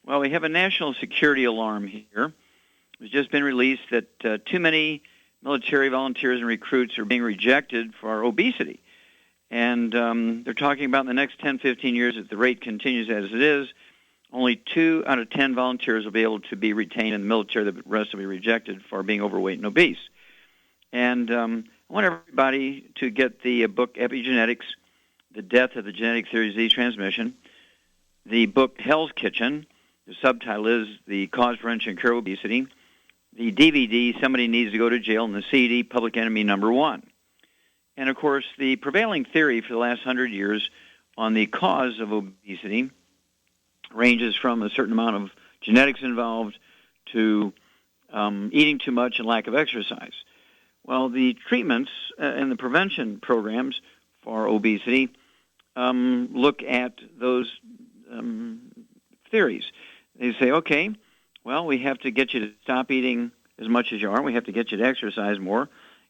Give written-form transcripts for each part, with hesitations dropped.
Well, we have a national security alarm here. It's just been released that too many military volunteers and recruits are being rejected for obesity. And they're talking about in the next 10, 15 years, if the rate continues as it is, only 2 out of 10 volunteers will be able to be retained in the military. The rest will be rejected for being overweight and obese. And I want everybody to get the book Epigenetics, The Death of the Genetic Theory of Disease Transmission, the book Hell's Kitchen, the subtitle is The Cause, Prevention, and Cure of Obesity, the DVD, Somebody Needs to Go to Jail, and the CD, Public Enemy Number 1. And, of course, the prevailing theory for the last 100 years on the cause of obesity ranges from a certain amount of genetics involved to eating too much and lack of exercise. Well, the treatments and the prevention programs for obesity look at those theories. They say, okay, well, we have to get you to stop eating as much as you are. We have to get you to exercise more.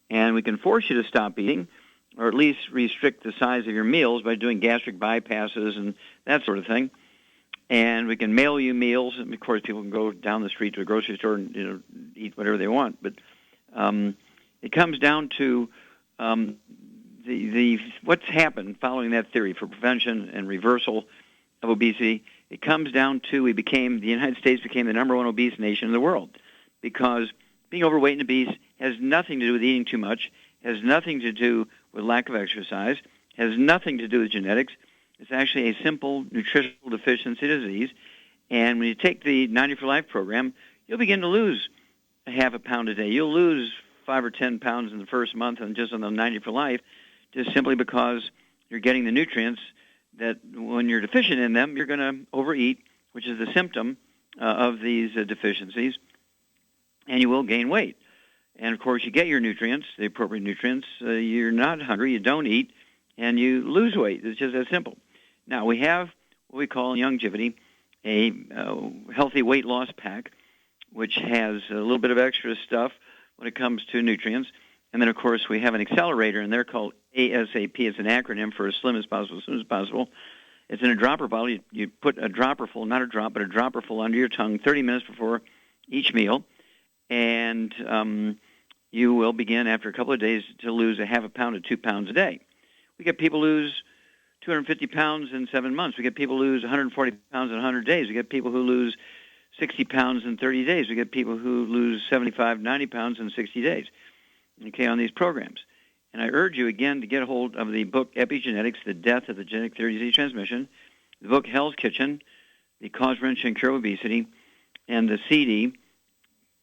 And we can force you to stop eating, or at least restrict the size of your meals by doing gastric bypasses and that sort of thing. And we can mail you meals. And of course, people can go down the street to a grocery store and eat whatever they want. But it comes down to what's happened following that theory for prevention and reversal of obesity. It comes down to the United States became the number one obese nation in the world, because being overweight and obese has nothing to do with eating too much, has nothing to do with lack of exercise, has nothing to do with genetics. It's actually a simple nutritional deficiency disease. And when you take the 90 for Life program, you'll begin to lose a half a pound a day. You'll lose 5 or 10 pounds in the first month and just on the 90 for Life, just simply because you're getting the nutrients that when you're deficient in them, you're going to overeat, which is a symptom of these deficiencies, and you will gain weight. And, of course, you get your nutrients, the appropriate nutrients. You're not hungry, you don't eat, and you lose weight. It's just that simple. Now, we have what we call in longevity a healthy weight loss pack, which has a little bit of extra stuff when it comes to nutrients. And then, of course, we have an accelerator, and they're called ASAP. It's an acronym for as slim as possible, as soon as possible. It's in a dropper bottle. You put a dropper full, not a drop, but a dropper full under your tongue 30 minutes before each meal. And you will begin after a couple of days to lose a half a pound to 2 pounds a day. We get people lose 250 pounds in 7 months. We get people lose 140 pounds in 100 days. We get people who lose 60 pounds in 30 days. We get people who lose 75, 90 pounds in 60 days, okay, on these programs. And I urge you again to get a hold of the book Epigenetics, The Death of the Genetic Theory of Disease Transmission, the book Hell's Kitchen, The Cause, Prevention, and Cure of Obesity, and the CD,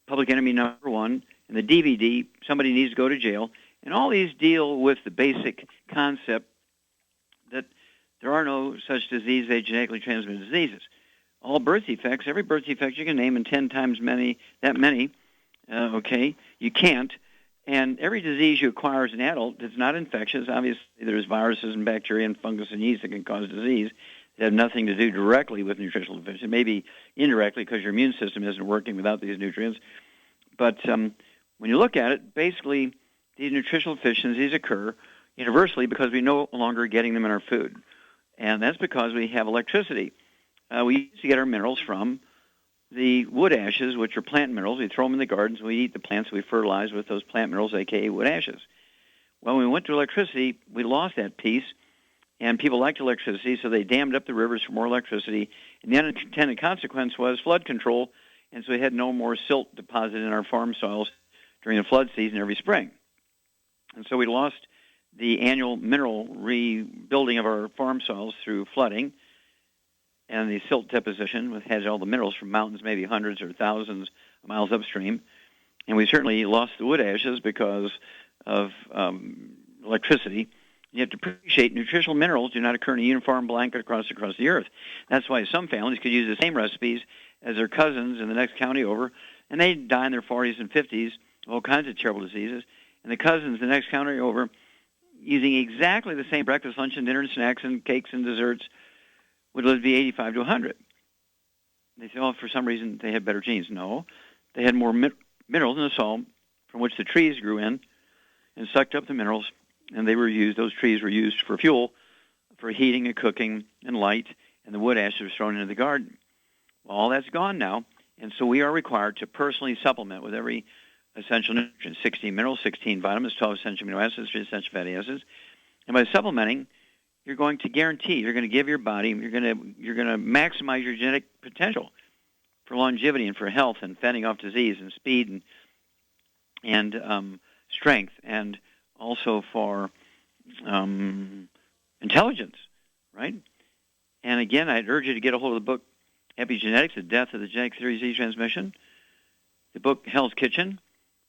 Public Enemy Number 1, and the DVD, Somebody Needs to Go to Jail. And all these deal with the basic concept that there are no such diseases as genetically transmitted diseases. All birth defects, every birth defect you can name, and 10 times that many, okay, you can't. And every disease you acquire as an adult that's not infectious, obviously there's viruses and bacteria and fungus and yeast that can cause disease that have nothing to do directly with nutritional deficiency, maybe indirectly because your immune system isn't working without these nutrients. But when you look at it, basically these nutritional deficiencies occur universally because we no longer are getting them in our food. And that's because we have electricity. We used to get our minerals from the wood ashes, which are plant minerals. We throw them in the gardens. We eat the plants. We fertilize with those plant minerals, a.k.a. wood ashes. Well, when we went to electricity, we lost that piece, and people liked electricity, so they dammed up the rivers for more electricity. And the unintended consequence was flood control, and so we had no more silt deposited in our farm soils during the flood season every spring. And so we lost the annual mineral rebuilding of our farm soils through flooding, and the silt deposition, which has all the minerals from mountains, maybe hundreds or thousands of miles upstream. And we certainly lost the wood ashes because of electricity. You have to appreciate nutritional minerals do not occur in a uniform blanket across the earth. That's why some families could use the same recipes as their cousins in the next county over, and they die in their 40s and 50s of all kinds of terrible diseases. And the cousins the next county over, using exactly the same breakfast, lunch, and dinner, and snacks, and cakes, and desserts, would live to be 85 to 100. They say, oh, for some reason they had better genes. No, they had more minerals in the soil from which the trees grew in and sucked up the minerals, and those trees were used for fuel, for heating and cooking and light, and the wood ashes were thrown into the garden. Well, all that's gone now, and so we are required to personally supplement with every essential nutrient, 16 minerals, 16 vitamins, 12 essential amino acids, 3 essential fatty acids. And by supplementing, you're going to guarantee, you're going to give your body, you're going to maximize your genetic potential for longevity and for health and fending off disease and speed and strength, and also for intelligence, right? And again, I'd urge you to get a hold of the book Epigenetics, The Death of the Genetic Theory of Disease Transmission, the book Hell's Kitchen,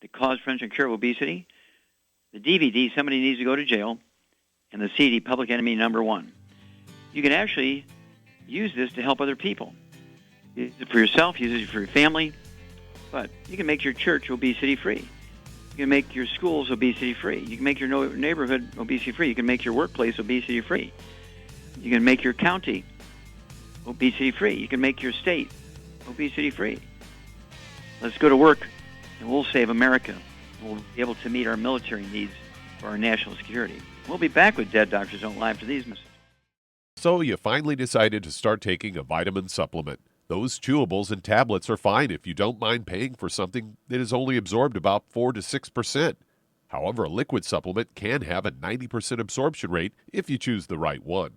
The Cause, Prevention, and Cure of Obesity, the DVD Somebody Needs to Go to Jail, and the CD Public Enemy #1. You can actually use this to help other people. Use it for yourself, use it for your family, but you can make your church obesity-free. You can make your schools obesity-free. You can make your neighborhood obesity-free. You can make your workplace obesity-free. You can make your county obesity-free. You can make your state obesity-free. Let's go to work, and we'll save America. We'll be able to meet our military needs for our national security. We'll be back with Dead Doctors Don't Lie after these messages. So you finally decided to start taking a vitamin supplement. Those chewables and tablets are fine if you don't mind paying for something that is only absorbed about 4 to 6%. However, a liquid supplement can have a 90% absorption rate if you choose the right one.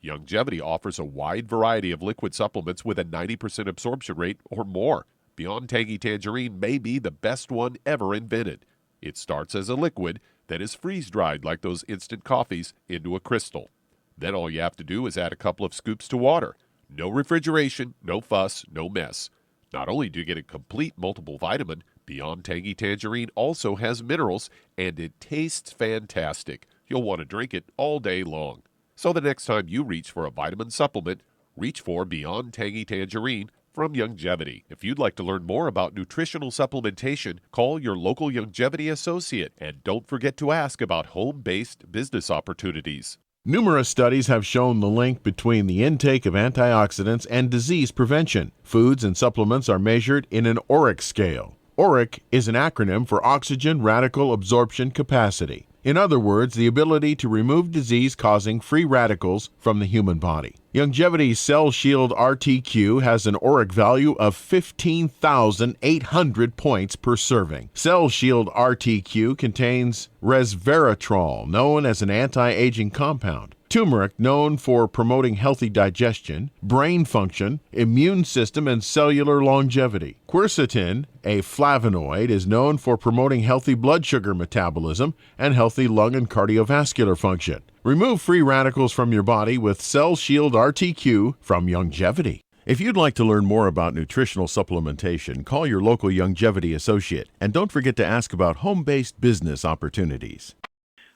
Youngevity offers a wide variety of liquid supplements with a 90% absorption rate or more. Beyond Tangy Tangerine may be the best one ever invented. It starts as a liquid, then is freeze-dried like those instant coffees into a crystal. Then all you have to do is add a couple of scoops to water. No refrigeration, no fuss, no mess. Not only do you get a complete multiple vitamin, Beyond Tangy Tangerine also has minerals, and it tastes fantastic. You'll want to drink it all day long. So the next time you reach for a vitamin supplement, reach for Beyond Tangy Tangerine from Youngevity. If you'd like to learn more about nutritional supplementation, call your local Youngevity associate, and don't forget to ask about home-based business opportunities. Numerous studies have shown the link between the intake of antioxidants and disease prevention. Foods and supplements are measured in an ORAC scale. ORAC is an acronym for Oxygen Radical Absorption Capacity. In other words, the ability to remove disease-causing free radicals from the human body. Youngevity's Cell Shield RTQ has an ORAC value of 15,800 points per serving. Cell Shield RTQ contains resveratrol, known as an anti-aging compound, turmeric, known for promoting healthy digestion, brain function, immune system, and cellular longevity. Quercetin, a flavonoid, is known for promoting healthy blood sugar metabolism and healthy lung and cardiovascular function. Remove free radicals from your body with Cell Shield RTQ from Youngevity. If you'd like to learn more about nutritional supplementation, call your local Youngevity associate, and don't forget to ask about home-based business opportunities.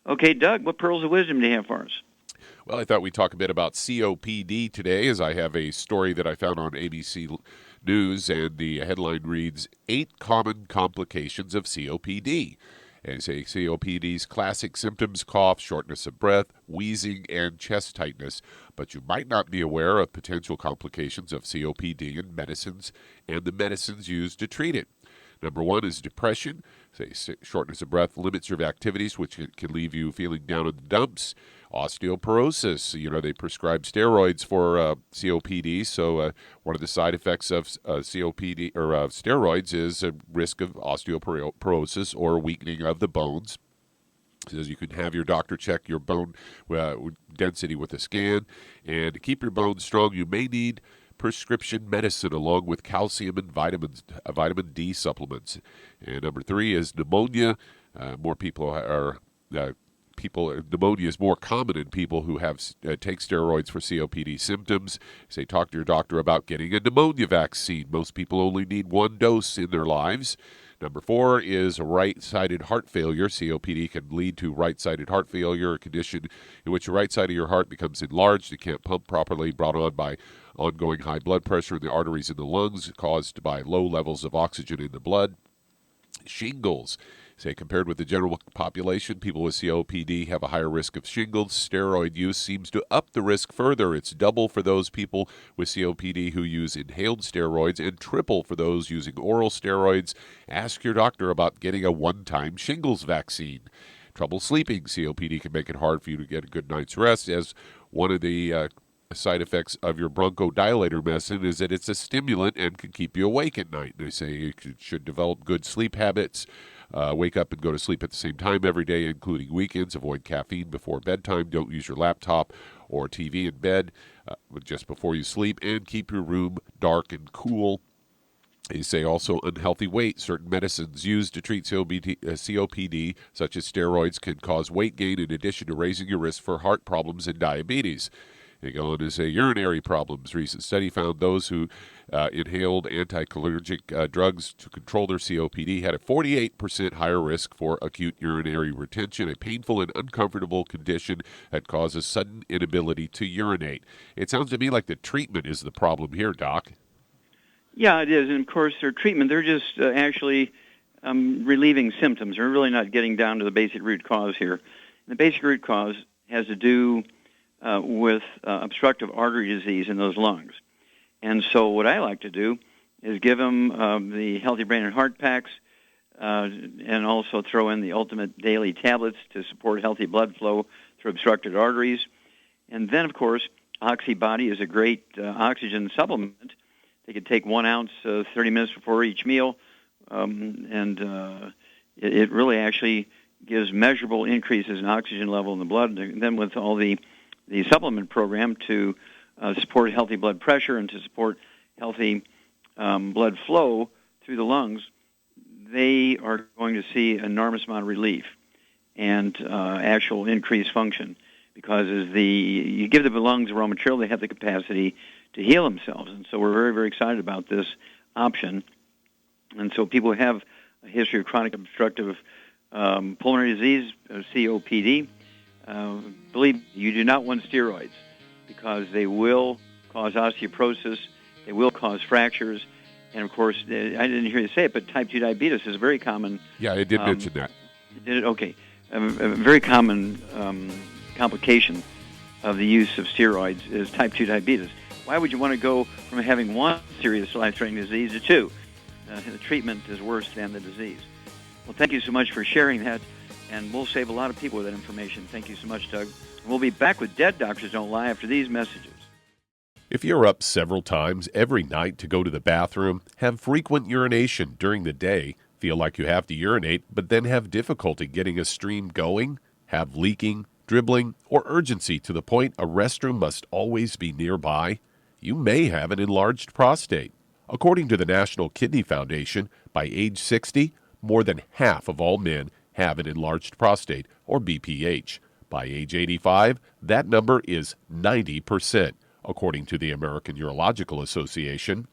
Okay, Doug, what pearls of wisdom do you have for us? Well, I thought we'd talk a bit about COPD today, as I have a story that I found on ABC News, and the headline reads, 8 Common Complications of COPD. And say COPD's classic symptoms: cough, shortness of breath, wheezing, and chest tightness. But you might not be aware of potential complications of COPD and medicines and the medicines used to treat it. Number 1 is depression. Say shortness of breath limits your activities, which can leave you feeling down in the dumps. Osteoporosis. They prescribe steroids for COPD, so one of the side effects of COPD or steroids is a risk of osteoporosis or weakening of the bones. It says you can have your doctor check your bone density with a scan, and to keep your bones strong, you may need prescription medicine along with calcium and vitamin D supplements. And number 3 is pneumonia. Pneumonia is more common in people who take steroids for COPD symptoms. Say, talk to your doctor about getting a pneumonia vaccine. Most people only need 1 dose in their lives. Number 4 is right-sided heart failure. COPD can lead to right-sided heart failure, a condition in which the right side of your heart becomes enlarged. It can't pump properly, brought on by ongoing high blood pressure in the arteries in the lungs, caused by low levels of oxygen in the blood. Shingles. Say, compared with the general population, people with COPD have a higher risk of shingles. Steroid use seems to up the risk further. It's double for those people with COPD who use inhaled steroids and triple for those using oral steroids. Ask your doctor about getting a one-time shingles vaccine. Trouble sleeping. COPD can make it hard for you to get a good night's rest. As one of the side effects of your bronchodilator medicine is that it's a stimulant and can keep you awake at night. They say you should develop good sleep habits, wake up and go to sleep at the same time every day, including weekends. Avoid caffeine before bedtime. Don't use your laptop or TV in bed just before you sleep, and keep your room dark and cool. They say also unhealthy weight. Certain medicines used to treat COPD, such as steroids, can cause weight gain in addition to raising your risk for heart problems and diabetes. They go on to say urinary problems. Recent study found those who inhaled anticholinergic drugs to control their COPD had a 48% higher risk for acute urinary retention, a painful and uncomfortable condition that causes sudden inability to urinate. It sounds to me like the treatment is the problem here, Doc. Yeah, it is. And, of course, their treatment, they're just actually relieving symptoms. They're really not getting down to the basic root cause here. And the basic root cause has to do with obstructive artery disease in those lungs. And so what I like to do is give them the Healthy Brain and Heart Packs and also throw in the Ultimate Daily Tablets to support healthy blood flow through obstructed arteries. And then, of course, Oxybody is a great oxygen supplement. They could take 1 ounce 30 minutes before each meal, and it really actually gives measurable increases in oxygen level in the blood. And then with all the supplement program to support healthy blood pressure and to support healthy blood flow through the lungs, they are going to see an enormous amount of relief and actual increased function. Because as you give the lungs raw material, they have the capacity to heal themselves. And so we're very, very excited about this option. And so people who have a history of chronic obstructive pulmonary disease, COPD, believe me, you do not want steroids because they will cause osteoporosis, they will cause fractures, and of course, I didn't hear you say it, but type 2 diabetes is a very common... Yeah, I did mention that. Did it? Okay. A very common complication of the use of steroids is type 2 diabetes. Why would you want to go from having one serious life-threatening disease to two? The treatment is worse than the disease. Well, thank you so much for sharing that, and we'll save a lot of people with that information. Thank you so much, Doug. We'll be back with Dead Doctors Don't Lie after these messages. If you're up several times every night to go to the bathroom, have frequent urination during the day, feel like you have to urinate but then have difficulty getting a stream going, have leaking, dribbling, or urgency to the point a restroom must always be nearby, you may have an enlarged prostate. According to the National Kidney Foundation, by age 60, more than half of all men have an enlarged prostate, or BPH. By age 85, that number is 90%, according to the American Urological Association.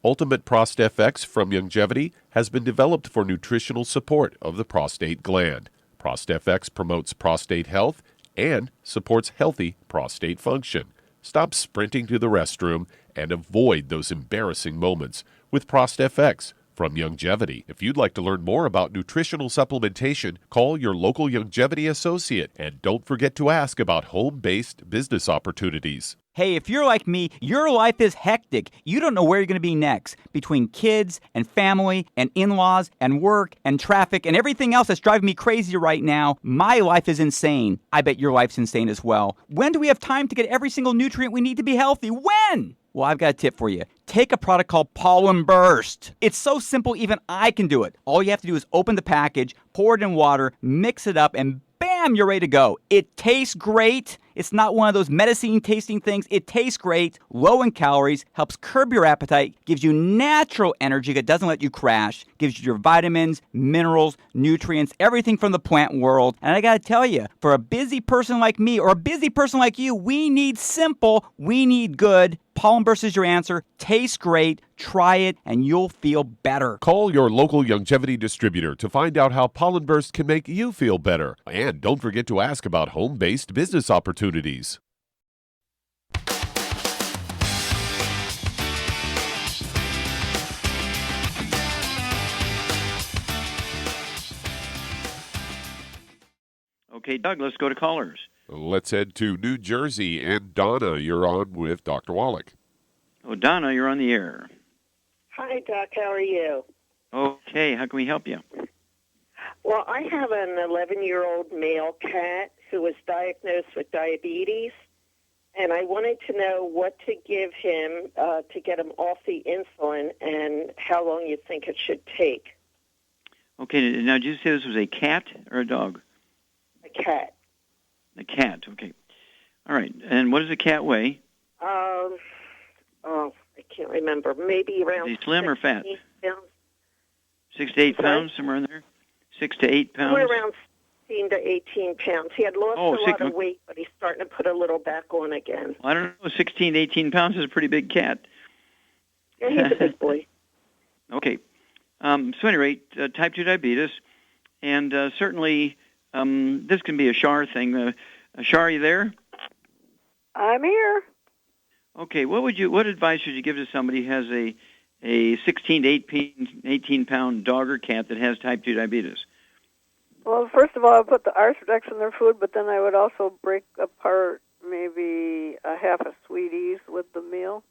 Ultimate ProstFX from Youngevity has been developed for nutritional support of the prostate gland. ProstFX promotes prostate health and supports healthy prostate function. Stop sprinting to the restroom and avoid those embarrassing moments with ProstFX from Youngevity. If you'd like to learn more about nutritional supplementation, call your local Youngevity associate and don't forget to ask about home-based business opportunities. Hey, if you're like me, your life is hectic. You don't know where you're going to be next. Between kids and family and in-laws and work and traffic and everything else that's driving me crazy right now, my life is insane. I bet your life's insane as well. When do we have time to get every single nutrient we need to be healthy? When? Well, I've got a tip for you. Take a product called Pollen Burst. It's so simple, even I can do it. All you have to do is open the package, pour it in water, mix it up, and bam, you're ready to go. It tastes great. It's not one of those medicine-tasting things. It tastes great, low in calories, helps curb your appetite, gives you natural energy that doesn't let you crash, gives you your vitamins, minerals, nutrients, everything from the plant world. And I gotta tell you, for a busy person like me or a busy person like you, we need simple, we need good. Pollen Burst is your answer. Tastes great. Try it, and you'll feel better. Call your local Youngevity distributor to find out how Pollen Burst can make you feel better. And don't forget to ask about home-based business opportunities. Okay, Doug, let's go to callers. Let's head to New Jersey. And Donna, you're on with Dr. Wallach. Oh, Donna, you're on the air. Hi, Doc. How are you? Okay, how can we help you? Well, I have an 11-year-old male cat who was diagnosed with diabetes, and I wanted to know what to give him to get him off the insulin and how long you think it should take. Okay, now did you say this was a cat or a dog? A cat. A cat, okay. All right, and what does a cat weigh? I can't remember. Maybe around. Is he slim or fat? Pounds. 6 to 8 pounds, somewhere in there? 6 to 8 pounds? Somewhere around 16 to 18 pounds. He had lost a lot of weight, but he's starting to put a little back on again. Well, I don't know. 16 to 18 pounds is a pretty big cat. Yeah, he's a big boy. Okay. So at any rate, type 2 diabetes, and certainly this can be a Shar thing. Shar, are you there? I'm here. Okay. What advice would you give to somebody who has a 16 to 18 pound dog or cat that has type 2 diabetes? Well, first of all, I would put the Arthrodex in their food, but then I would also break apart maybe a half a Sweeties with the meal.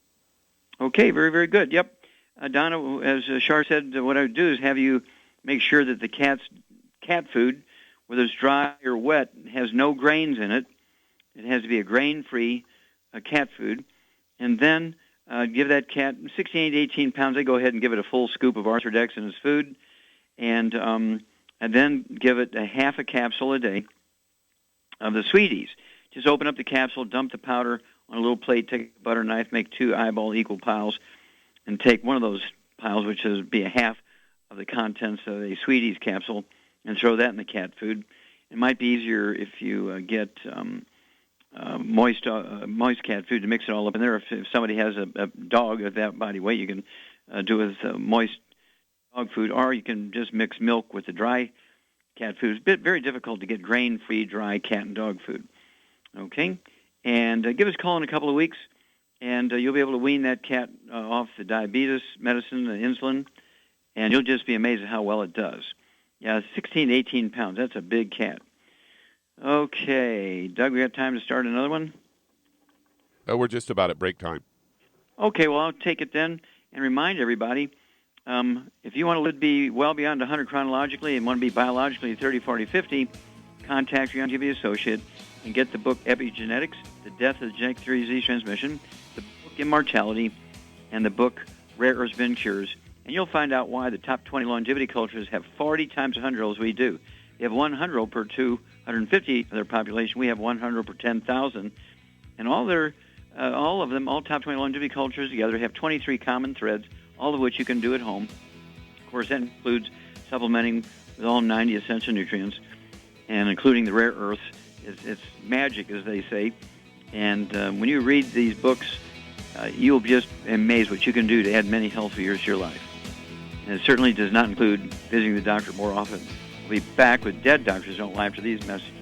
Okay, very, very good. Yep. Donna, as Shar said, what I would do is have you make sure that the cat food, whether it's dry or wet, has no grains in it. It has to be a grain-free cat food. And then give that cat 16 to 18 pounds. I go ahead and give it a full scoop of Arthrodex in his food, and then give it a half a capsule a day of the Sweeties. Just open up the capsule, dump the powder on a little plate, take a butter knife, make 2 eyeball equal piles, and take one of those piles, which would be a half of the contents of a Sweeties capsule, and throw that in the cat food. It might be easier if you get moist cat food to mix it all up in there. If somebody has a dog of that body weight, you can do it with moist dog food, or you can just mix milk with the dry cat food. It's very difficult to get grain-free dry cat and dog food. Okay? And give us a call in a couple of weeks, and you'll be able to wean that cat off the diabetes medicine, the insulin, and you'll just be amazed at how well it does. Yeah, 16 to 18 pounds. That's a big cat. Okay. Doug, we got time to start another one? We're just about at break time. Okay, well, I'll take it then and remind everybody, if you want to be well beyond 100 chronologically and want to be biologically 30, 40, 50, contact your longevity associate and get the book Epigenetics, The Death of the Genetic Theory of Disease Transmission, the book Immortality, and the book Rare Earths Bin Cures. And you'll find out why the top 20 longevity cultures have 40 times 100-year-olds we do. They have 100 per 250 of their population. We have 100 per 10,000. And all of them, all top 20 longevity cultures together, have 23 common threads, all of which you can do at home. Of course, that includes supplementing with all 90 essential nutrients, and including the rare earths. It's magic, as they say. And when you read these books, you'll just be amazed what you can do to add many healthy years to your life. And it certainly does not include visiting the doctor more often. We'll be back with Dead Doctors Don't Lie after these messages.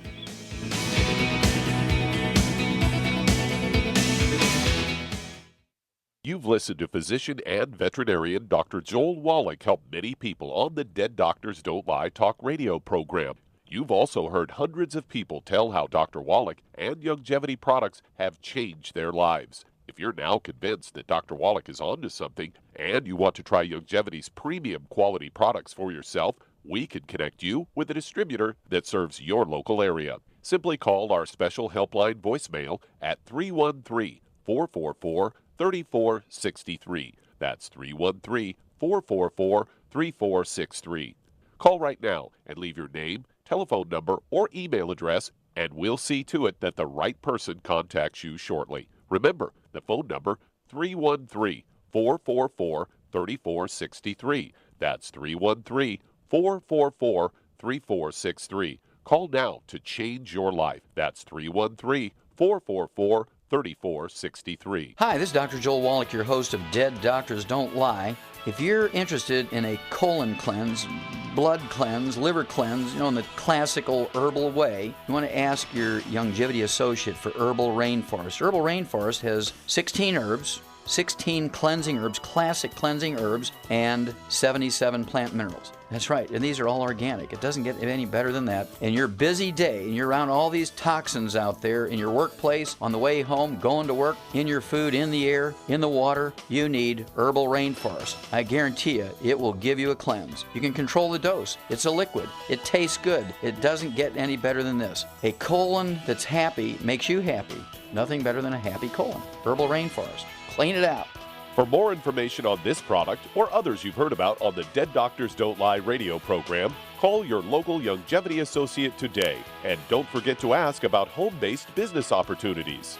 You've listened to physician and veterinarian Dr. Joel Wallach help many people on the Dead Doctors Don't Lie talk radio program. You've also heard hundreds of people tell how Dr. Wallach and Youngevity products have changed their lives. If you're now convinced that Dr. Wallach is onto something and you want to try Youngevity's premium quality products for yourself, we can connect you with a distributor that serves your local area. Simply call our special helpline voicemail at 313-444-3463. That's 313-444-3463. Call right now and leave your name, telephone number, or email address, and we'll see to it that the right person contacts you shortly. Remember, the phone number, 313-444-3463. That's 313-444-3463. Call now to change your life. That's 313-444-3463. Hi, this is Dr. Joel Wallach, your host of Dead Doctors Don't Lie. If you're interested in a colon cleanse, blood cleanse, liver cleanse, in the classical herbal way, you want to ask your Youngevity associate for Herbal Rainforest. Herbal Rainforest has 16 herbs, 16 cleansing herbs, classic cleansing herbs, and 77 plant minerals. That's right, and these are all organic. It doesn't get any better than that. In your busy day, and you're around all these toxins out there in your workplace, on the way home, going to work, in your food, in the air, in the water, you need Herbal Rainforest. I guarantee you, it will give you a cleanse. You can control the dose. It's a liquid. It tastes good. It doesn't get any better than this. A colon that's happy makes you happy. Nothing better than a happy colon. Herbal Rainforest. Clean it out. For more information on this product or others you've heard about on the Dead Doctors Don't Lie radio program, call your local longevity associate today. And don't forget to ask about home-based business opportunities.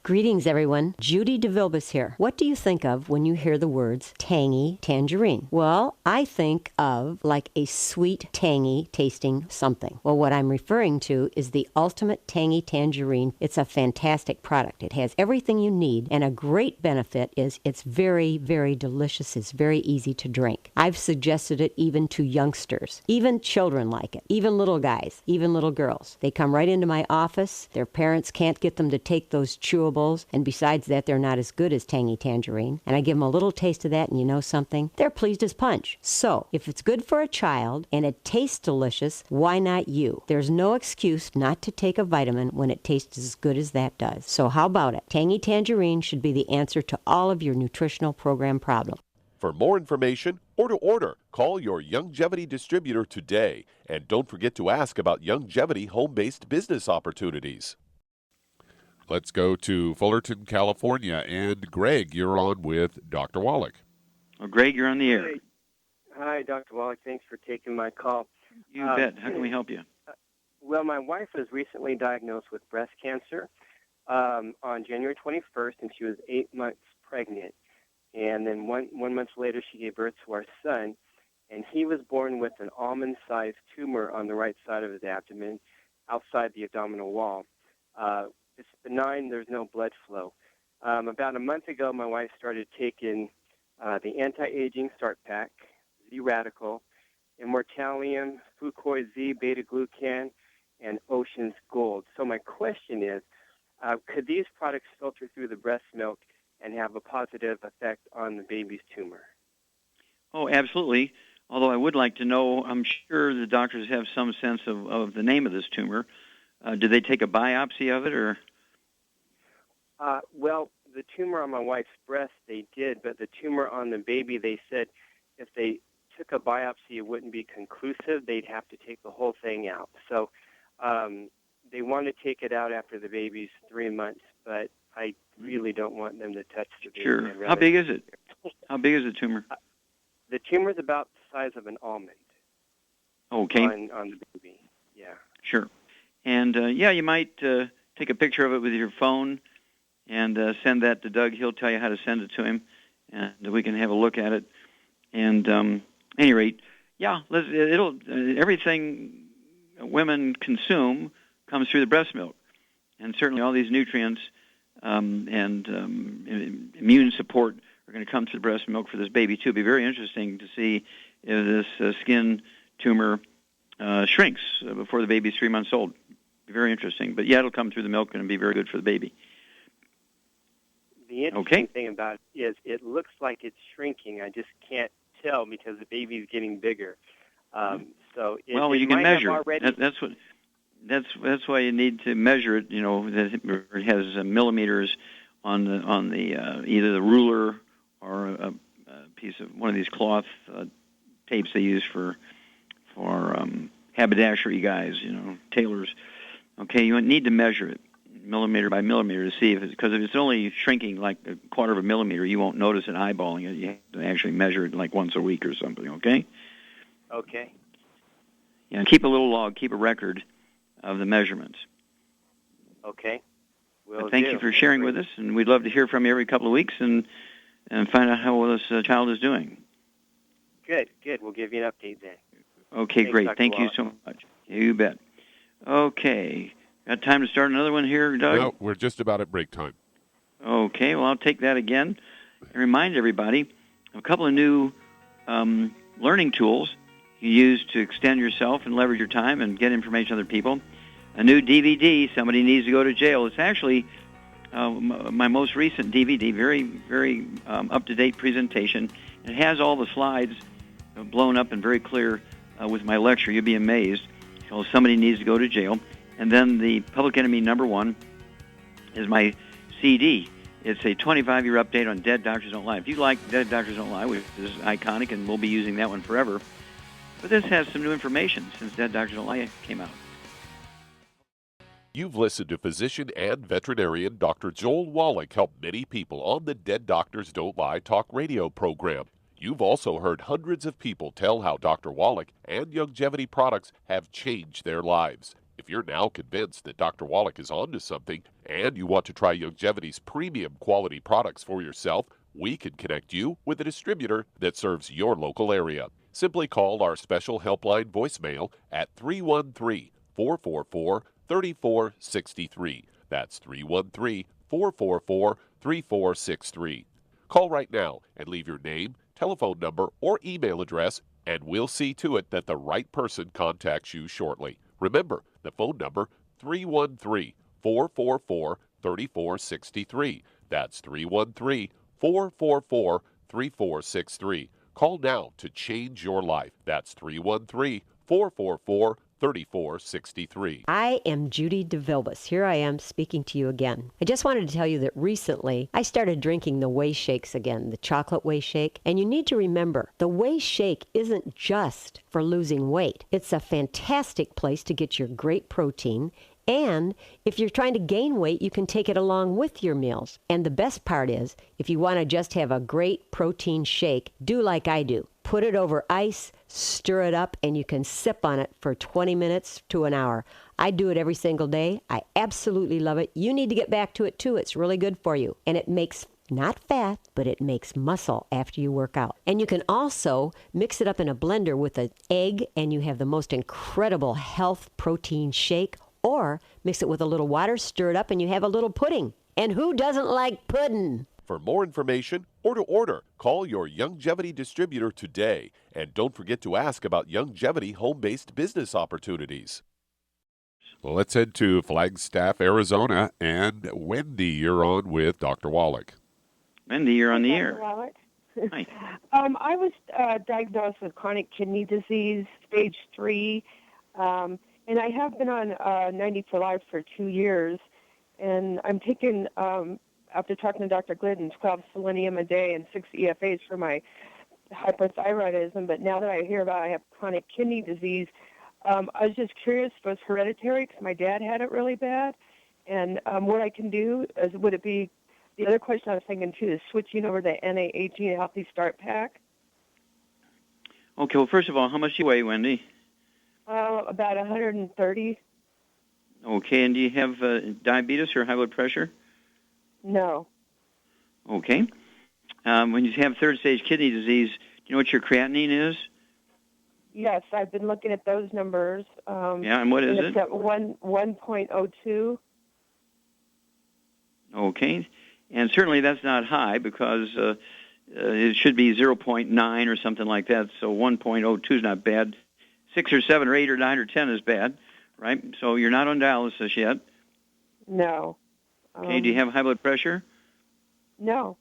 Greetings, everyone. Judy DeVilbus here. What do you think of when you hear the words tangy tangerine? Well, I think of like a sweet, tangy tasting something. Well, what I'm referring to is the Ultimate Tangy Tangerine. It's a fantastic product. It has everything you need, and a great benefit is it's very, very delicious. It's very easy to drink. I've suggested it even to youngsters. Even children like it. Even little guys. Even little girls. They come right into my office. Their parents can't get them to take those chewables, and besides that, they're not as good as Tangy Tangerine. And I give them a little taste of that, and you know something? They're pleased as punch. So, if it's good for a child and it tastes delicious, why not you? There's no excuse not to take a vitamin when it tastes as good as that does. So how about it? Tangy Tangerine should be the answer to all of your nutritional program problems. For more information or to order, call your Youngevity distributor today. And don't forget to ask about Youngevity home-based business opportunities. Let's go to Fullerton, California. And Greg, you're on with Dr. Wallach. Well, Greg, you're on the air. Hi, Dr. Wallach. Thanks for taking my call. You bet. How can we help you? Well, my wife was recently diagnosed with breast cancer on January 21st, and she was 8 months pregnant. And then one month later, she gave birth to our son, and he was born with an almond-sized tumor on the right side of his abdomen outside the abdominal wall. It's benign. There's no blood flow. About a month ago, my wife started taking the anti-aging start pack, Z-Radical, Immortalium, Fucoid Z, beta-glucan, and Ocean's Gold. So my question is, could these products filter through the breast milk and have a positive effect on the baby's tumor? Oh, absolutely. Although I would like to know, I'm sure the doctors have some sense of the name of this tumor. Did they take a biopsy of it, or? Well, the tumor on my wife's breast, they did, but the tumor on the baby, they said if they took a biopsy, it wouldn't be conclusive. They'd have to take the whole thing out. So they want to take it out after the baby's 3 months, but I really don't want them to touch the baby. Sure. How big is it? How big is the tumor? The tumor is about the size of an almond. Okay. On the baby, yeah. Sure. And, you might take a picture of it with your phone and send that to Doug. He'll tell you how to send it to him, and we can have a look at it. And at any rate, everything women consume comes through the breast milk. And certainly all these nutrients and immune support are going to come through the breast milk for this baby, too. It'll be very interesting to see if this skin tumor shrinks before the baby's 3 months old. Be very interesting. But, it'll come through the milk and be very good for the baby. The interesting thing about it is it looks like it's shrinking. I just can't tell because the baby's getting bigger. You can measure it. That's why you need to measure it. You know, that it has millimeters on the either the ruler or a piece of one of these cloth tapes they use for haberdashery guys. You know, tailors. Okay, you need to measure it millimeter by millimeter to see because if it's only shrinking like a quarter of a millimeter, you won't notice it eyeballing it. You have to actually measure it like once a week or something. Okay. Okay. Yeah, keep a little log, keep a record of the measurements. Okay. Thank you for sharing with us, and we'd love to hear from you every couple of weeks and find out how well this child is doing. Good. We'll give you an update then. Okay, Thanks, great. Dr. Thank you so much. You bet. Okay. Got time to start another one here, Doug? No, we're just about at break time. Okay, well, I'll take that again and remind everybody of a couple of new learning tools you use to extend yourself and leverage your time and get information on other people. A new DVD, Somebody Needs to Go to Jail. It's actually my most recent DVD, very, very up-to-date presentation. It has all the slides blown up and very clear with my lecture. You'll be amazed. So somebody needs to go to jail. And then the public enemy number one is my CD. It's a 25-year update on Dead Doctors Don't Lie. If you like Dead Doctors Don't Lie, which is iconic, and we'll be using that one forever, but this has some new information since Dead Doctors Don't Lie came out. You've listened to physician and veterinarian Dr. Joel Wallach help many people on the Dead Doctors Don't Lie talk radio program. You've also heard hundreds of people tell how Dr. Wallach and Youngevity products have changed their lives. If you're now convinced that Dr. Wallach is onto something and you want to try Youngevity's premium quality products for yourself, we can connect you with a distributor that serves your local area. Simply call our special helpline voicemail at 313-444-3463. That's 313-444-3463. Call right now and leave your name, telephone number, or email address, and we'll see to it that the right person contacts you shortly. Remember, the phone number, 313-444-3463. That's 313-444-3463. Call now to change your life. That's 313-444-3463. I am Judy DeVilbus. Here I am speaking to you again. I just wanted to tell you that recently I started drinking the Whey Shakes again, the chocolate Whey Shake. And you need to remember, the Whey Shake isn't just for losing weight. It's a fantastic place to get your great protein. And if you're trying to gain weight, you can take it along with your meals. And the best part is, if you want to just have a great protein shake, do like I do. Put it over ice, stir it up, and you can sip on it for 20 minutes to an hour. I do it every single day. I absolutely love it. You need to get back to it too. It's really good for you. And it makes not fat, but it makes muscle after you work out. And you can also mix it up in a blender with an egg, and you have the most incredible health protein shake. Or mix it with a little water, stir it up, and you have a little pudding. And who doesn't like pudding? For more information or to order, call your Youngevity distributor today. And don't forget to ask about Youngevity home-based business opportunities. Well, let's head to Flagstaff, Arizona. And Wendy, you're on with Dr. Wallach. Wendy, you're on the air. Dr. Wallach. Hi. I was diagnosed with chronic kidney disease, stage 3. And I have been on 90 for Life for 2 years, and I'm taking, after talking to Dr. Glidden, 12 selenium a day and 6 EFAs for my hypothyroidism. But now that I hear about I have chronic kidney disease, I was just curious if it was hereditary because my dad had it really bad. And what I can do is, would it be, the other question I was thinking too is switching over to NAHG Healthy Start Pack. Okay, well, first of all, how much do you weigh, Wendy? About 130. Okay, and do you have diabetes or high blood pressure? No. Okay. When you have third-stage kidney disease, do you know what your creatinine is? Yes, I've been looking at those numbers. Yeah, and what is it? It's at 1.02. Okay. And certainly that's not high because it should be 0.9 or something like that, so 1.02 is not bad. 6 or 7 or 8 or 9 or 10 is bad, right? So you're not on dialysis yet. No. Okay, do you have high blood pressure? No.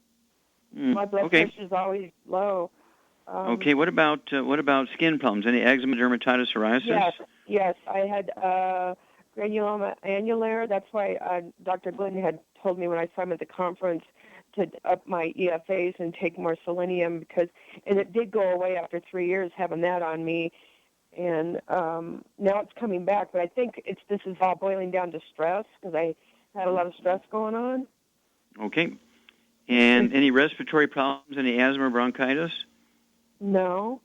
My blood pressure is always low. Okay, what about skin problems? Any eczema, dermatitis, psoriasis? Yes. I had granuloma annulare. That's why Dr. Glidden had told me when I saw him at the conference to up my EFAs and take more selenium and it did go away after 3 years having that on me. And now it's coming back, but I think this is all boiling down to stress because I had a lot of stress going on. Okay. And any respiratory problems, any asthma or bronchitis? No.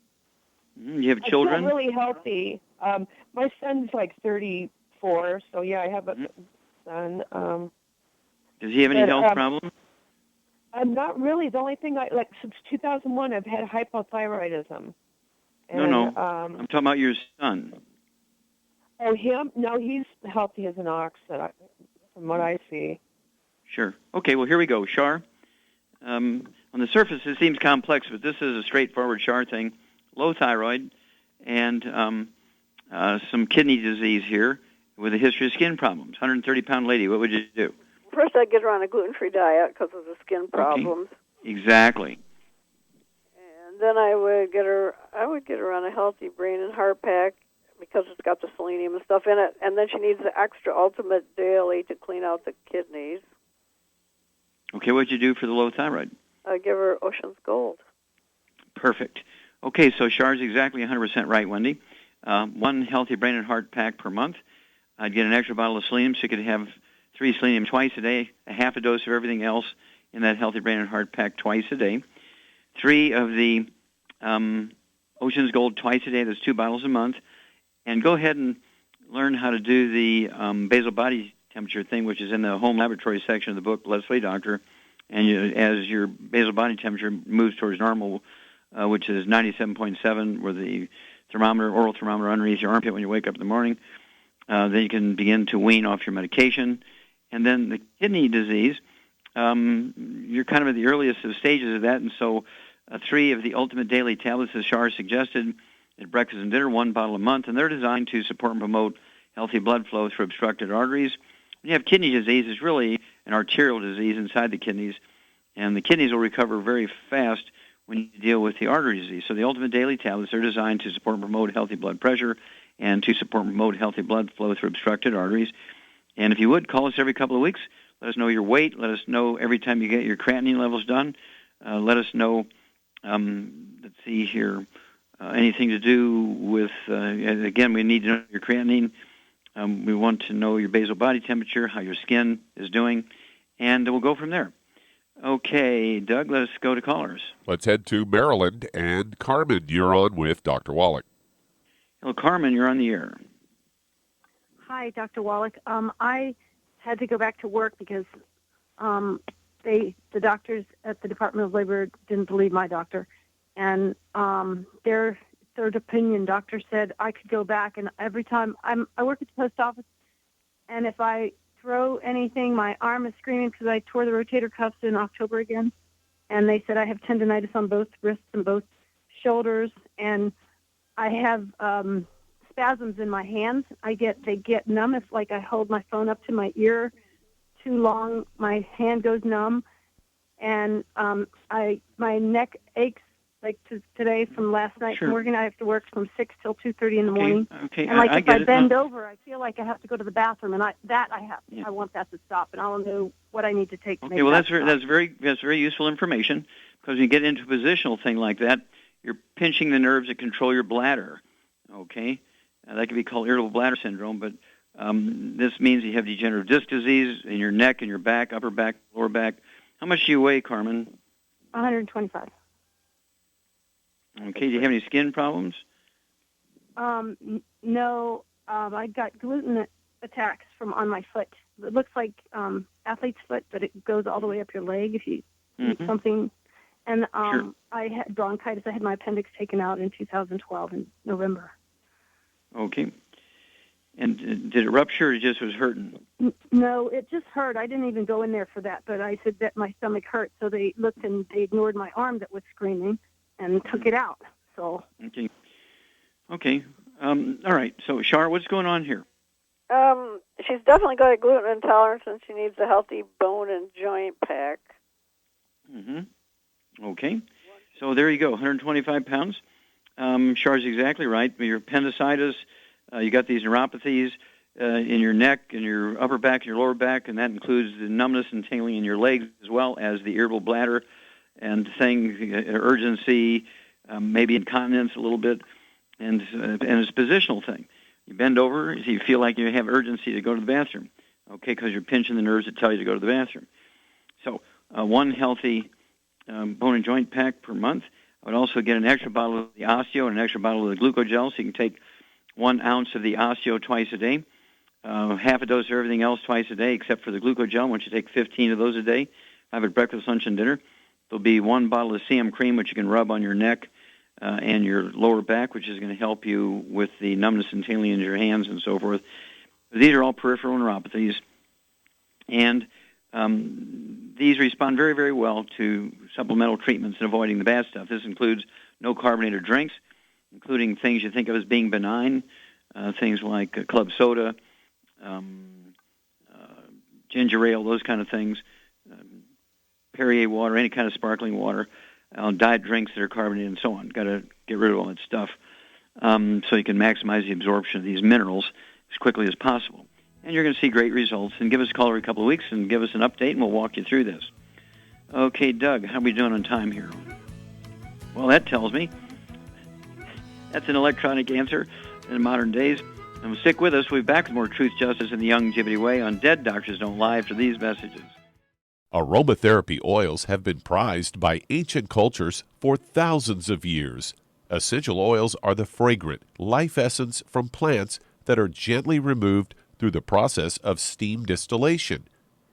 You have children? I feel really healthy. My son's like 34, so yeah, I have a son. Does he have any health problems? Not really. The only thing since 2001, I've had hypothyroidism. And, no. I'm talking about your son. Oh, him? No, he's healthy as an ox, from what I see. Sure. Okay, well, here we go. Shar, on the surface, it seems complex, but this is a straightforward Shar thing. Low thyroid and some kidney disease here with a history of skin problems. 130-pound lady, what would you do? first I'd get her on a gluten-free diet because of the skin problems. Okay. Exactly. And then I would get her on a healthy brain and heart pack because it's got the selenium and stuff in it. And then she needs the extra ultimate daily to clean out the kidneys. Okay, what'd you do for the low thyroid? I give her Ocean's Gold. Perfect. Okay, so Char's exactly 100% right, Wendy. One healthy brain and heart pack per month. I'd get an extra bottle of selenium so you could have 3 selenium twice a day, a half a dose of everything else in that healthy brain and heart pack twice a day. 3 of the Ocean's Gold twice a day. That's 2 bottles a month. And go ahead and learn how to do the basal body temperature thing, which is in the home laboratory section of the book, Winfrey and Dr. And as your basal body temperature moves towards normal, which is 97.7, where the oral thermometer underneath your armpit when you wake up in the morning, then you can begin to wean off your medication. And then the kidney disease, you're kind of at the earliest of stages of that, and so 3 of the ultimate daily tablets, as Shar suggested, at breakfast and dinner, 1 bottle a month, and they're designed to support and promote healthy blood flow through obstructed arteries. When you have kidney disease, it's really an arterial disease inside the kidneys, and the kidneys will recover very fast when you deal with the artery disease. So the ultimate daily tablets are designed to support and promote healthy blood pressure and to support and promote healthy blood flow through obstructed arteries. And if you would, call us every couple of weeks. Let us know your weight. Let us know every time you get your creatinine levels done. Let us know, let's see here, anything to do with, again, we need to know your creatinine. We want to know your basal body temperature, how your skin is doing, and we'll go from there. Okay, Doug, let us go to callers. Let's head to Maryland. And Carmen, you're on with Dr. Wallach. Hello, Carmen, you're on the air. Hi, Dr. Wallach. I had to go back to work because the doctors at the Department of Labor didn't believe my doctor. And their third opinion doctor said I could go back. And every time I work at the post office, and if I throw anything, my arm is screaming because I tore the rotator cuffs in October again. And they said I have tendonitis on both wrists and both shoulders. And I have spasms in my hands. They get numb if, like, I hold my phone up to my ear too long. My hand goes numb, and my neck aches. Like today from last night from working, I have to work from 6 till 2:30 in the morning. Okay, and if I bend it. over, I feel like I have to go to the bathroom, and I want that to stop, and I don't know what I need to take. Okay, well that's very useful information, because when you get into a positional thing like that, you're pinching the nerves that control your bladder. Okay, that could be called irritable bladder syndrome, but this means you have degenerative disc disease in your neck and your back, upper back, lower back. How much do you weigh, Carmen? 125. Okay, do you have any skin problems? No. I got gluten attacks on my foot. It looks like athlete's foot, but it goes all the way up your leg if you eat something. And I had bronchitis. I had my appendix taken out in 2012 in November. Okay. And did it rupture or it just was hurting? No, it just hurt. I didn't even go in there for that, but I said that my stomach hurt, so they looked and they ignored my arm that was screaming and took it out. So Okay. All right. So, Shar, what's going on here? She's definitely got a gluten intolerance, and she needs a healthy bone and joint pack. Okay. So there you go, 125 pounds. Char's exactly right. Your appendicitis, you got these neuropathies in your neck and your upper back and your lower back, and that includes the numbness and tingling in your legs as well as the irritable bladder and things, urgency, maybe incontinence a little bit, and it's a positional thing. You bend over, so you feel like you have urgency to go to the bathroom, okay, because you're pinching the nerves that tell you to go to the bathroom. So one healthy bone and joint pack per month. I would also get an extra bottle of the Osteo and an extra bottle of the glucogel, so you can take 1 ounce of the Osteo twice a day, half a dose of everything else twice a day, except for the glucogel. Once you take 15 of those a day, have it breakfast, lunch, and dinner. There'll be 1 bottle of CM cream, which you can rub on your neck and your lower back, which is going to help you with the numbness and tingling in your hands and so forth. These are all peripheral neuropathies, and these respond very, very well to supplemental treatments and avoiding the bad stuff. This includes no carbonated drinks, including things you think of as being benign, things like club soda, ginger ale, those kind of things, Perrier water, any kind of sparkling water, diet drinks that are carbonated, and so on. Got to get rid of all that stuff so you can maximize the absorption of these minerals as quickly as possible. And you're going to see great results. And give us a call every couple of weeks and give us an update, and we'll walk you through this. Okay, Doug, how are we doing on time here? Well, that tells me that's an electronic answer in modern days. And stick with us. We'll be back with more Truth, Justice, and the Longevity Way on Dead Doctors Don't Lie after these messages. Aromatherapy oils have been prized by ancient cultures for thousands of years. Essential oils are the fragrant life essence from plants that are gently removed through the process of steam distillation.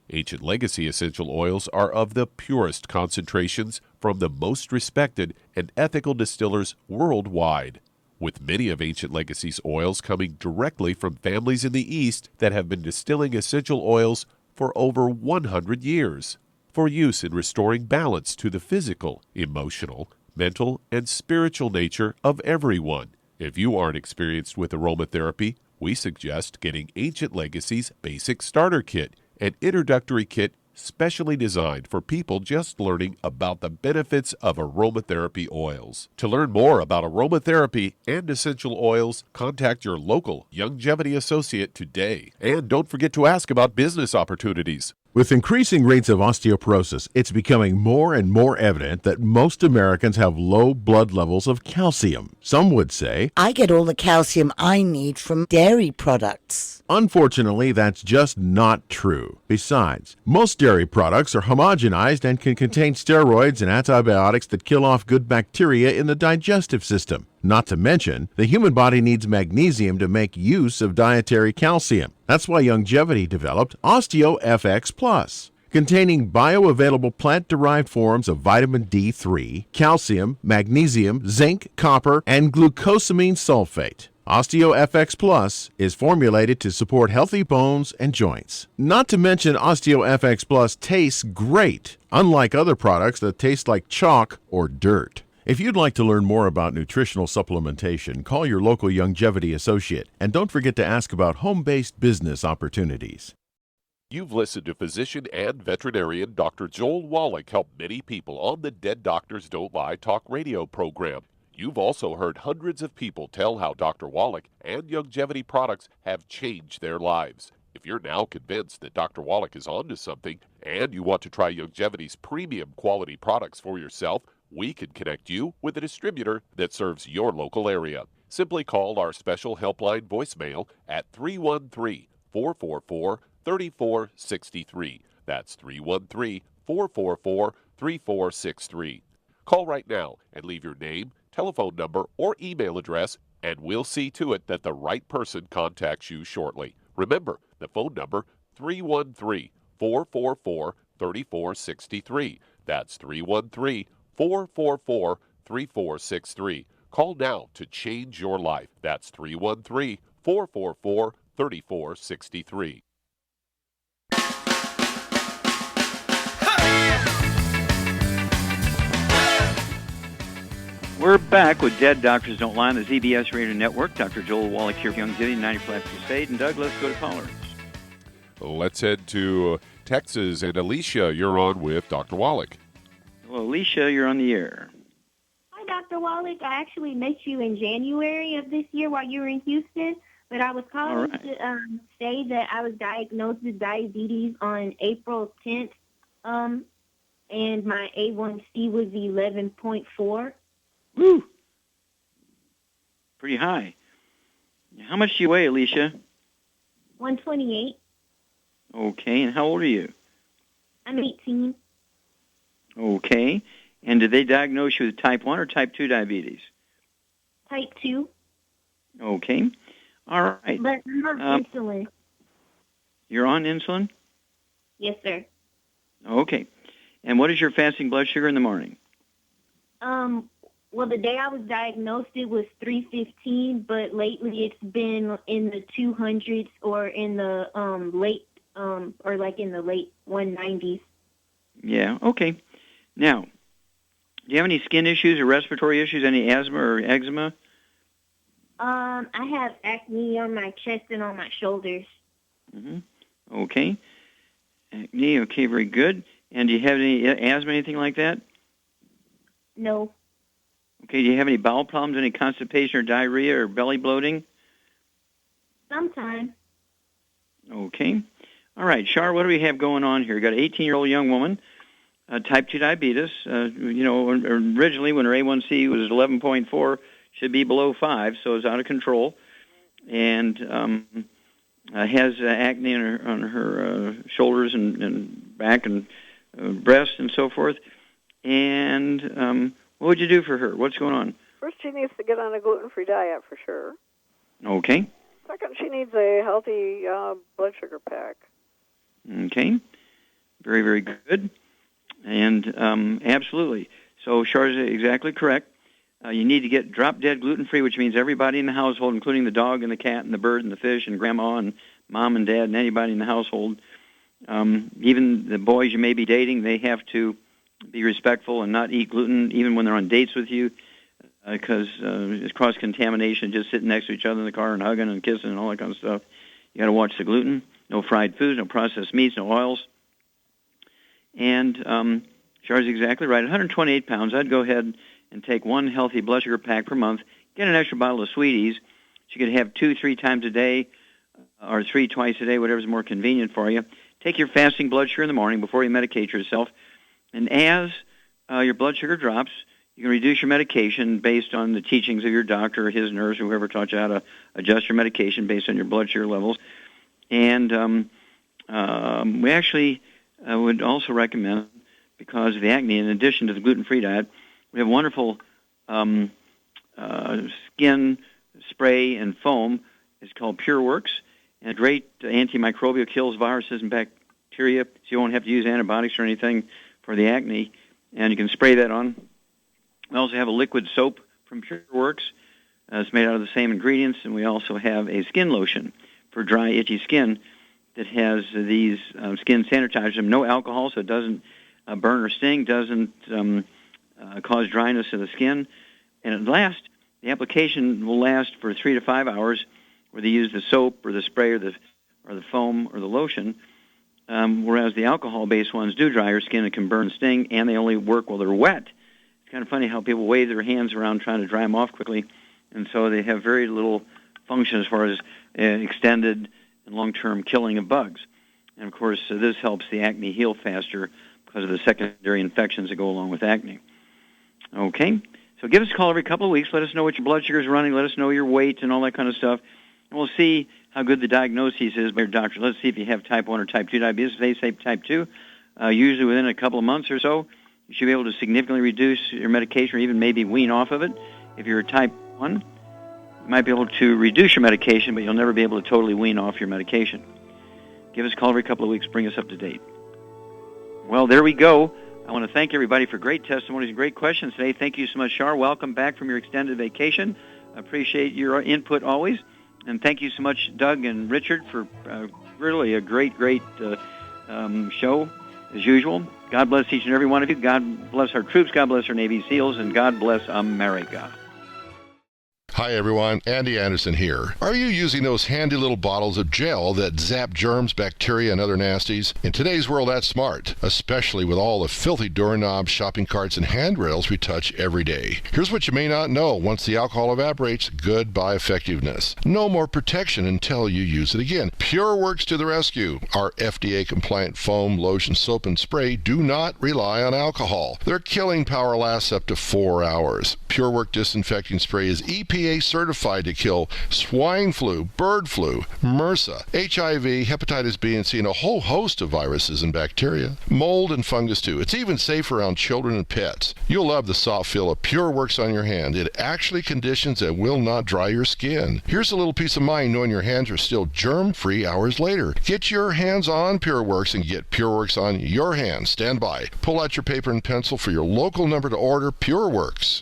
Ancient legacy essential oils are of the purest concentrations from the most respected and ethical distillers worldwide, with many of Ancient Legacy's oils coming directly from families in the East that have been distilling essential oils for over 100 years, for use in restoring balance to the physical, emotional, mental, and spiritual nature of everyone. If you aren't experienced with aromatherapy, we suggest getting Ancient Legacy's Basic Starter Kit, an introductory kit specially designed for people just learning about the benefits of aromatherapy oils. To learn more about aromatherapy and essential oils, contact your local Longevity associate today. And don't forget to ask about business opportunities. With increasing rates of osteoporosis, it's becoming more and more evident that most Americans have low blood levels of calcium. Some would say, I get all the calcium I need from dairy products. Unfortunately, that's just not true. Besides, most dairy products are homogenized and can contain steroids and antibiotics that kill off good bacteria in the digestive system. Not to mention, the human body needs magnesium to make use of dietary calcium. That's why Longevity developed OsteoFX Plus, containing bioavailable plant-derived forms of vitamin D3, calcium, magnesium, zinc, copper, and glucosamine sulfate. OsteoFX Plus is formulated to support healthy bones and joints. Not to mention, OsteoFX Plus tastes great, unlike other products that taste like chalk or dirt. If you'd like to learn more about nutritional supplementation, call your local Longevity associate, and don't forget to ask about home-based business opportunities. You've listened to physician and veterinarian Dr. Joel Wallach help many people on the Dead Doctors Don't Lie talk radio program. You've also heard hundreds of people tell how Dr. Wallach and Longevity products have changed their lives. If you're now convinced that Dr. Wallach is onto something and you want to try Longevity's premium quality products for yourself, we can connect you with a distributor that serves your local area. Simply call our special helpline voicemail at 313-444-3463. That's 313-444-3463. Call right now and leave your name, telephone number, or email address, and we'll see to it that the right person contacts you shortly. Remember, the phone number, 313-444-3463. That's 313-444-3463. Call now to change your life. That's 313-444-3463. We're back with Dead Doctors Don't Lie on the ZBS Radio Network. Dr. Joel Wallach here from Longevity, 90 Flat Crusade. And Doug, let's go to callers. Let's head to Texas. And Alicia, you're on with Dr. Wallach. Well, Alicia, you're on the air. Hi, Dr. Wallach. I actually met you in January of this year while you were in Houston, but I was calling to say that I was diagnosed with diabetes on April 10th, and my A1C was 11.4. Woo! Pretty high. How much do you weigh, Alicia? 128. Okay, and how old are you? I'm 18. Okay, and did they diagnose you with type 1 or type 2 diabetes? Type 2. Okay, all right. But I'm on insulin. You're on insulin? Yes, sir. Okay, and what is your fasting blood sugar in the morning? Well, the day I was diagnosed, it was 315, but lately it's been in the 200s or in the late 190s. Yeah, okay. Now, do you have any skin issues or respiratory issues, any asthma or eczema? I have acne on my chest and on my shoulders. Mm-hmm. Okay. Acne, okay, very good. And do you have any asthma, anything like that? No. Okay, do you have any bowel problems, any constipation or diarrhea or belly bloating? Sometimes. Okay. All right, Char, what do we have going on here? You got an 18-year-old young woman, type 2 diabetes. Originally when her A1C was 11.4, should be below 5, so it's out of control. And has acne on her shoulders and back and breast and so forth. And what would you do for her? What's going on? First, she needs to get on a gluten-free diet for sure. Okay. Second, she needs a healthy blood sugar pack. Okay. Very, very good. And absolutely. So Char's exactly correct. You need to get drop-dead gluten-free, which means everybody in the household, including the dog and the cat and the bird and the fish and grandma and mom and dad and anybody in the household. Even the boys you may be dating, they have to be respectful and not eat gluten even when they're on dates with you, because it's cross-contamination, just sitting next to each other in the car and hugging and kissing and all that kind of stuff. You got to watch the gluten. No fried foods, no processed meats, no oils. And Char's exactly right. 128 pounds, I'd go ahead and take one healthy blood sugar pack per month, get an extra bottle of Sweeties. She could have 2-3 times a day or 3 twice a day, whatever's more convenient for you. Take your fasting blood sugar in the morning before you medicate yourself. And as your blood sugar drops, you can reduce your medication based on the teachings of your doctor or his nurse or whoever taught you how to adjust your medication based on your blood sugar levels. And we actually would also recommend, because of the acne, in addition to the gluten-free diet, we have wonderful skin spray and foam. It's called PureWorks, and a great antimicrobial, kills viruses and bacteria, so you won't have to use antibiotics or anything for the acne, and you can spray that on. We also have a liquid soap from PureWorks. It's made out of the same ingredients, and we also have a skin lotion for dry, itchy skin that has these skin sanitizers, no alcohol, so it doesn't burn or sting, doesn't cause dryness of the skin. And the application will last for 3 to 5 hours, where they use the soap or the spray or the foam or the lotion, whereas the alcohol-based ones do dry your skin and can burn and sting, and they only work while they're wet. It's kind of funny how people wave their hands around trying to dry them off quickly, and so they have very little function as far as extended and long-term killing of bugs. And, of course, this helps the acne heal faster because of the secondary infections that go along with acne. Okay, so give us a call every couple of weeks. Let us know what your blood sugar is running. Let us know your weight and all that kind of stuff. And we'll see how good the diagnosis is by your doctor. Let's see if you have type 1 or type 2 diabetes. If they say type 2, usually within a couple of months or so, you should be able to significantly reduce your medication or even maybe wean off of it. If you're a type 1, you might be able to reduce your medication, but you'll never be able to totally wean off your medication. Give us a call every couple of weeks. Bring us up to date. Well, there we go. I want to thank everybody for great testimonies and great questions today. Thank you so much, Char. Welcome back from your extended vacation. Appreciate your input always. And thank you so much, Doug and Richard, for really a great show, as usual. God bless each and every one of you. God bless our troops. God bless our Navy SEALs. And God bless America. Hi everyone, Andy Anderson here. Are you using those handy little bottles of gel that zap germs, bacteria, and other nasties? In today's world, that's smart, especially with all the filthy doorknobs, shopping carts, and handrails we touch every day. Here's what you may not know. Once the alcohol evaporates, goodbye effectiveness. No more protection until you use it again. PureWorks to the rescue. Our FDA-compliant foam, lotion, soap, and spray do not rely on alcohol. Their killing power lasts up to 4 hours. PureWorks disinfecting spray is EPA certified to kill swine flu, bird flu, MRSA, HIV, hepatitis B and C, and a whole host of viruses and bacteria. Mold and fungus too. It's even safe around children and pets. You'll love the soft feel of PureWorks on your hand. It actually conditions and will not dry your skin. Here's a little peace of mind knowing your hands are still germ-free hours later. Get your hands on PureWorks and get PureWorks on your hands. Stand by. Pull out your paper and pencil for your local number to order. PureWorks.